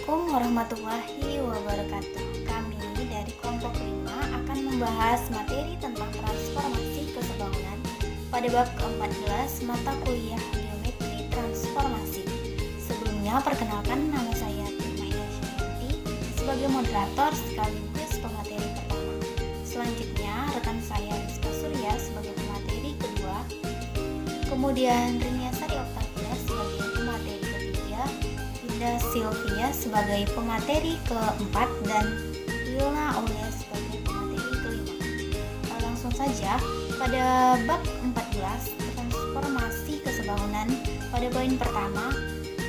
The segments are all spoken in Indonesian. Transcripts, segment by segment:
Assalamualaikum warahmatullahi wabarakatuh. Kami dari kelompok 5 akan membahas materi tentang transformasi kesebangunan pada bab ke-14 mata kuliah geometri transformasi. Sebelumnya perkenalkan, nama saya Tirmaida Syayanti sebagai moderator sekaligus pemateri pertama. Selanjutnya rekan saya Rizka Surya sebagai pemateri kedua, kemudian Rinia Sari Oktavia sebagai pemateri ketiga, Indah Sylvia sebagai pemateri keempat, dan Wilna Aulia sebagai pemateri kelima. Langsung saja, pada bab 14 transformasi kesebangunan, pada poin pertama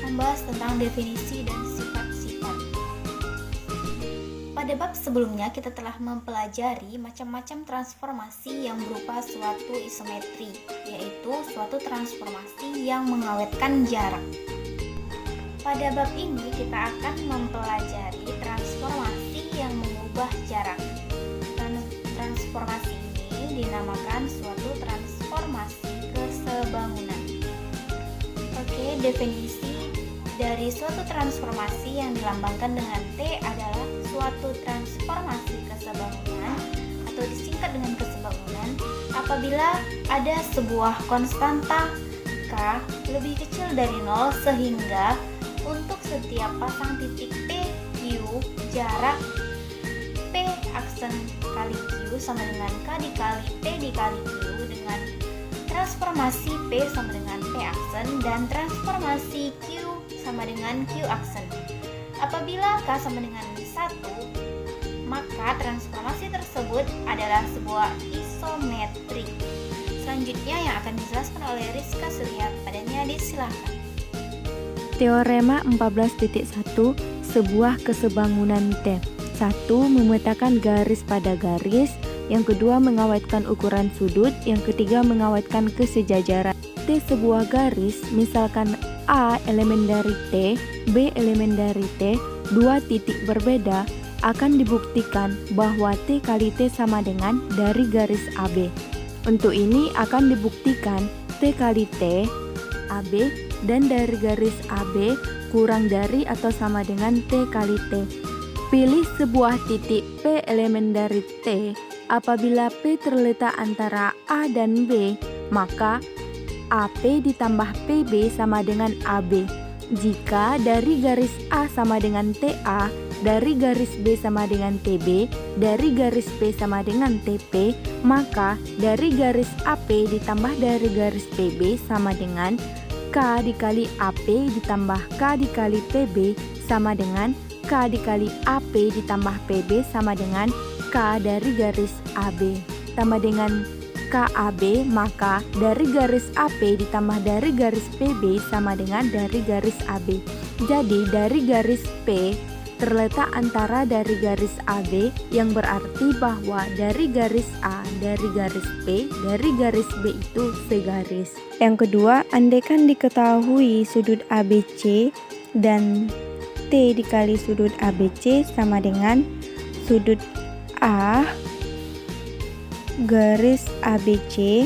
membahas tentang definisi dan sifat-sifat. Pada bab sebelumnya kita telah mempelajari macam-macam transformasi yang berupa suatu isometri, yaitu suatu transformasi yang mengawetkan jarak. Pada bab ini kita akan mempelajari transformasi yang mengubah jarak. Transformasi ini dinamakan suatu transformasi kesebangunan. Oke, definisi dari suatu transformasi yang dilambangkan dengan T adalah suatu transformasi kesebangunan atau disingkat dengan kesebangunan apabila ada sebuah konstanta K lebih kecil dari 0 sehingga untuk setiap pasang titik P, Q, jarak P aksen kali Q sama dengan K dikali P dikali Q dengan transformasi P sama dengan P aksen dan transformasi Q sama dengan Q aksen. Apabila K sama dengan 1, maka transformasi tersebut adalah sebuah isometri. Selanjutnya yang akan dijelaskan oleh Rizka Surya, padanya disilakan. Teorema 14.1 sebuah kesebangunan T. 1. Memetakan garis pada garis. Yang kedua, mengawetkan ukuran sudut. Yang ketiga, mengawetkan kesejajaran. T sebuah garis, misalkan A elemen dari T, B elemen dari T, dua titik berbeda, akan dibuktikan bahwa T kali T sama dengan dari garis AB. Untuk ini akan dibuktikan T kali T, AB, dan dari garis AB kurang dari atau sama dengan T kali T. Pilih sebuah titik P elemen dari T. Apabila P terletak antara A dan B, maka AP ditambah PB sama dengan AB. Jika dari garis A sama dengan TA, dari garis B sama dengan TB, dari garis P sama dengan TP, maka dari garis AP ditambah dari garis PB sama dengan K dikali AP ditambah K dikali PB sama dengan K dikali AP ditambah PB sama dengan K dari garis AB. Tambah dengan KAB, maka dari garis AP ditambah dari garis PB sama dengan dari garis AB. Jadi dari garis P terletak antara dari garis AB, yang berarti bahwa dari garis A, dari garis P, dari garis B itu segaris. Yang kedua, andaikan diketahui sudut ABC dan T dikali sudut ABC sama dengan sudut A garis ABC,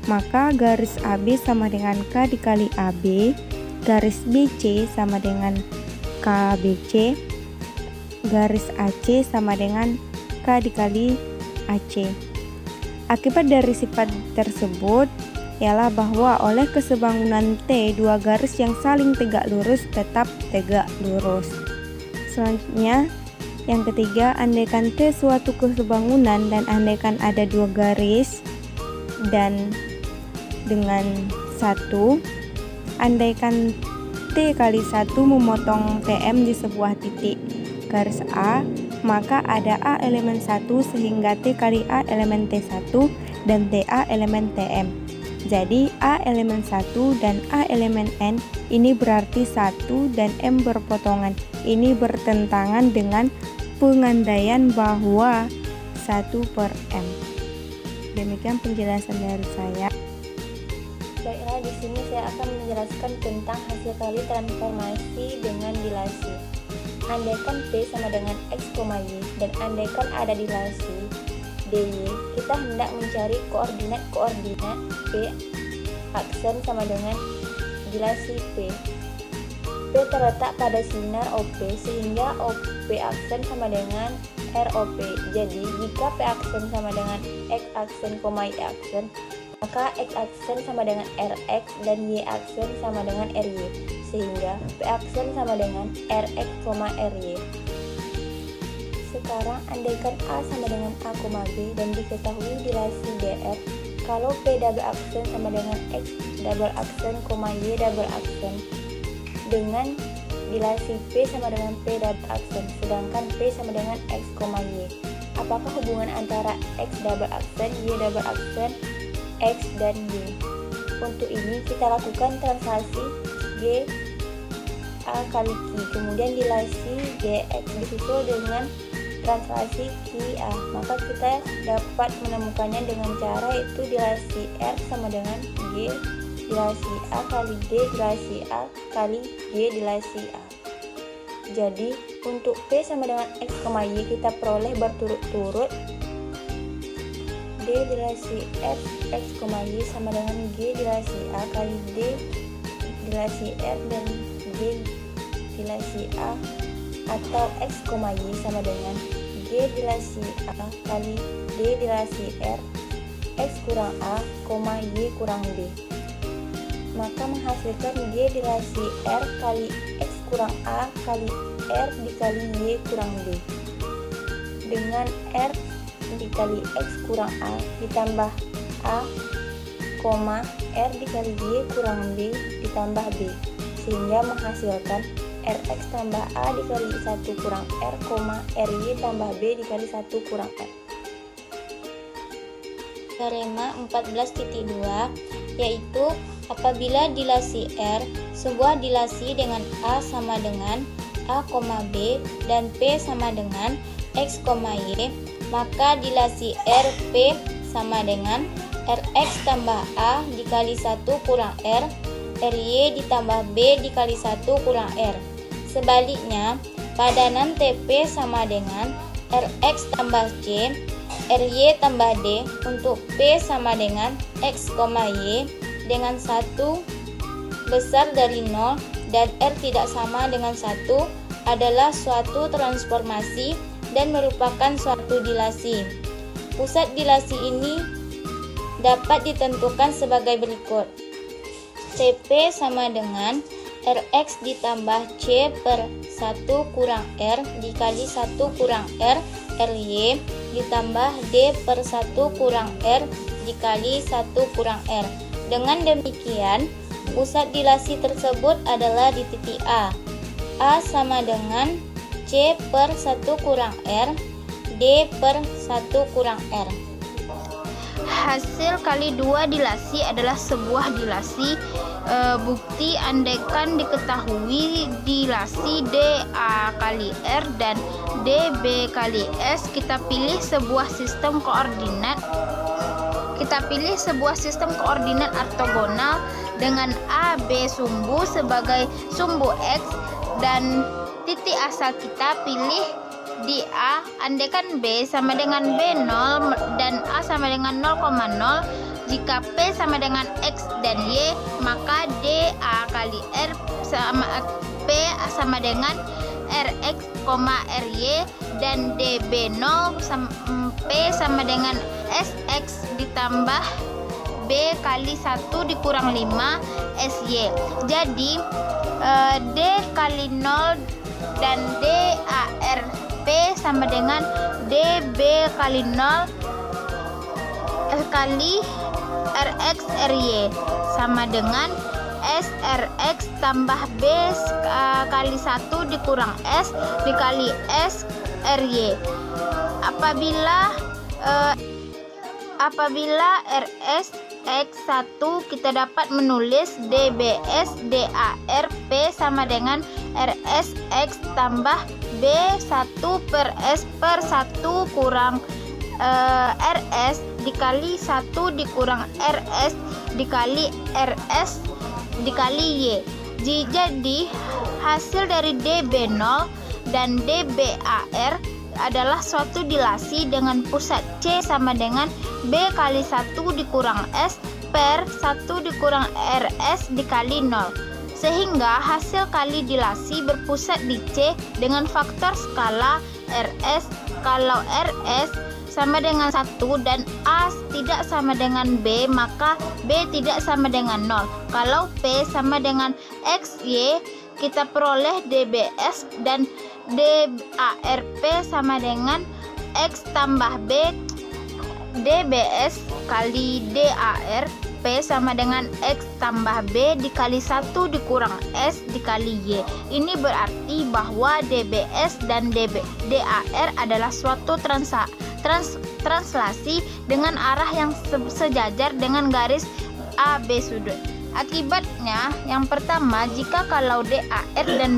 maka garis AB sama dengan K dikali AB, garis BC sama dengan KBC, garis AC sama dengan K dikali AC. Akibat dari sifat tersebut ialah bahwa oleh kesebangunan T, dua garis yang saling tegak lurus tetap tegak lurus. Selanjutnya, yang ketiga, andaikan T suatu kesebangunan dan andaikan ada dua garis dan dengan 1, andaikan T kali 1 memotong TM di sebuah titik garis A, maka ada A elemen 1 sehingga T kali A elemen T1 dan TA elemen TM. Jadi A elemen 1 dan A elemen N ini berarti 1 dan M berpotongan. Ini bertentangan dengan pengandaian bahwa 1/M. Demikian penjelasan dari saya. Baiklah, di sini saya akan menjelaskan tentang hasil kali transformasi dengan dilasi. Andaikan P sama dengan X, Y dan andaikan ada dilasi DY, kita hendak mencari koordinat P aksen sama dengan dilasi P. P terletak pada sinar OP sehingga OP aksen sama dengan ROP. Jadi jika P aksen sama dengan X aksen, Y aksen, maka X aksen sama dengan RX dan Y aksen sama dengan RY, sehingga P aksen sama dengan RX, RY. Sekarang andaikan A sama dengan A, B dan diketahui dilasi DR, kalau P double aksen sama dengan X double aksen, Y double aksen, dengan dilasi P sama dengan P double aksen, sedangkan P sama dengan X, Y. Apakah hubungan antara X double aksen, Y double aksen, X dan Y? Untuk ini kita lakukan translasi G A kali Q, kemudian dilasi GX disusul dengan translasi Q A. Maka kita dapat menemukannya dengan cara itu dilasi R sama dengan G dilasi A kali D dilasi A kali G dilasi A. Jadi untuk P sama dengan X, Y kita peroleh berturut-turut D dilasi F X, Y sama dengan G dilasi A kali D dilasi R dan G dilasi A, atau X, Y sama dengan G dilasi A kali D dilasi R X kurang A, Y kurang D. Maka menghasilkan G dilasi R kali X kurang A kali R dikali Y kurang D. Dengan R dikali X kurang A ditambah A, R dikali Y kurang D ditambah B, sehingga menghasilkan RX tambah A dikali 1 kurang R, RY tambah B dikali 1 kurang R. Teorema 14.2 yaitu apabila dilasi R sebuah dilasi dengan A sama dengan A, B dan P sama dengan X, Y, maka dilasi RP sama dengan RX tambah A dikali 1 kurang R, RY ditambah B dikali 1 kurang R. Sebaliknya, padanan TP sama dengan RX tambah C, RY tambah D untuk P sama dengan X, Y dengan 1 besar dari 0 dan R tidak sama dengan 1 adalah suatu transformasi dan merupakan suatu dilasi. Pusat dilasi ini dapat ditentukan sebagai berikut. TP sama dengan RX ditambah C per 1 kurang R dikali 1 kurang R, RY ditambah D per 1 kurang R dikali 1 kurang R. Dengan demikian, pusat dilasi tersebut adalah di titik A. A sama dengan C per 1 kurang R, D per 1 kurang R. Hasil kali 2 dilasi adalah sebuah dilasi. Bukti andaikan diketahui dilasi DA kali R dan DB kali S, kita pilih sebuah sistem koordinat. Kita pilih sebuah sistem koordinat ortogonal dengan A, B sumbu sebagai sumbu X dan titik asal kita pilih di A. Andaikan B sama dengan B0 dan A sama dengan 0,0, jika P sama dengan X dan Y, maka DA kali R sama P sama dengan RX, RY dan DB0 P sama dengan SX ditambah B kali 1 dikurang 5 SY. Jadi D kali 0 dan DAR P sama dengan DB kali 0 kali RX RY sama dengan SRX tambah B kali 1 dikurang S dikali S RY. Apabila RS X1 kita dapat menulis DBS DAR P sama dengan RS X tambah B1 per S per 1 kurang RS dikali 1 dikurang RS dikali RS dikali Y. Jadi hasil dari DB0 dan DBAR adalah suatu dilasi dengan pusat C sama dengan B kali 1 dikurang S per 1 dikurang RS dikali 0. sehingga hasil kali dilasi berpusat di C dengan faktor skala RS. Kalau RS sama dengan 1 dan A tidak sama dengan B, maka B tidak sama dengan 0. Kalau P sama dengan XY, kita peroleh DBS dan DARP sama dengan X tambah B. DBS kali DAR P sama dengan X tambah B dikali 1 dikurang S dikali Y. Ini berarti bahwa DBS dan DAR adalah suatu translasi dengan arah yang sejajar dengan garis AB sudut. Akibatnya, yang pertama, jika kalau DAR dan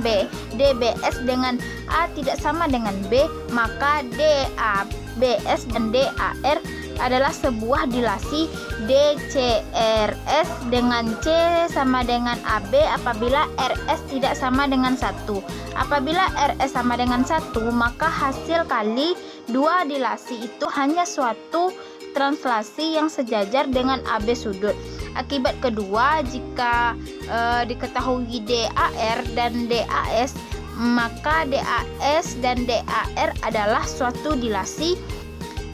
DBS dengan A tidak sama dengan B, maka DABS dan DAR adalah sebuah dilasi. DCRS dengan C sama dengan AB apabila RS tidak sama dengan 1. Apabila RS sama dengan 1, maka hasil kali dua dilasi itu hanya suatu translasi yang sejajar dengan AB sudut. Akibat kedua, jika diketahui DAR dan DAS, maka DAS dan DAR adalah suatu dilasi.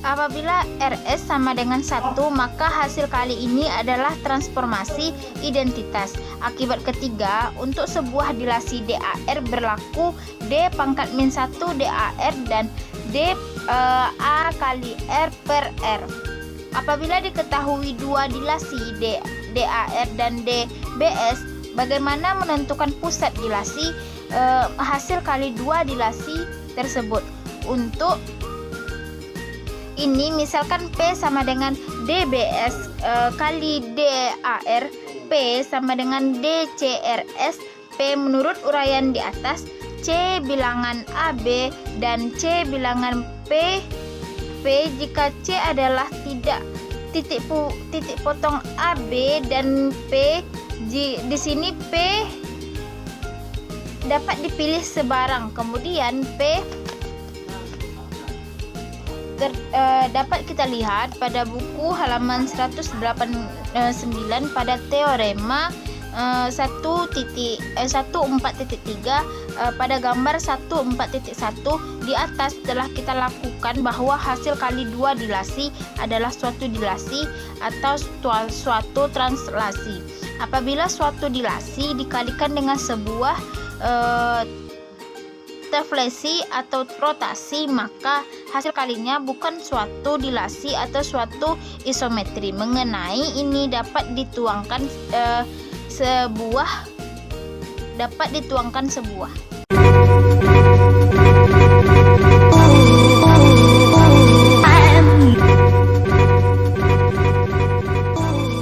Apabila RS sama dengan 1, maka hasil kali ini adalah transformasi identitas. Akibat ketiga, untuk sebuah dilasi DAR berlaku D pangkat min 1 DAR dan D A kali R per R. Apabila diketahui dua dilasi DAR dan DBS, bagaimana menentukan pusat dilasi hasil kali dua dilasi tersebut? Untuk ini misalkan P sama dengan DBS kali DAR, P sama dengan DCRS. P menurut uraian di atas, C bilangan AB dan C bilangan P. Jika C adalah tidak titik potong AB dan P, di sini P dapat dipilih sebarang. Kemudian P dapat kita lihat pada buku halaman 189 pada teorema 1.4.3 pada gambar 1.4.1 di atas telah kita lakukan bahwa hasil kali dua dilasi adalah suatu dilasi atau suatu translasi. Apabila suatu dilasi dikalikan dengan sebuah deflesi atau rotasi, maka hasil kalinya bukan suatu dilasi atau suatu isometri. Mengenai ini dapat dituangkan sebuah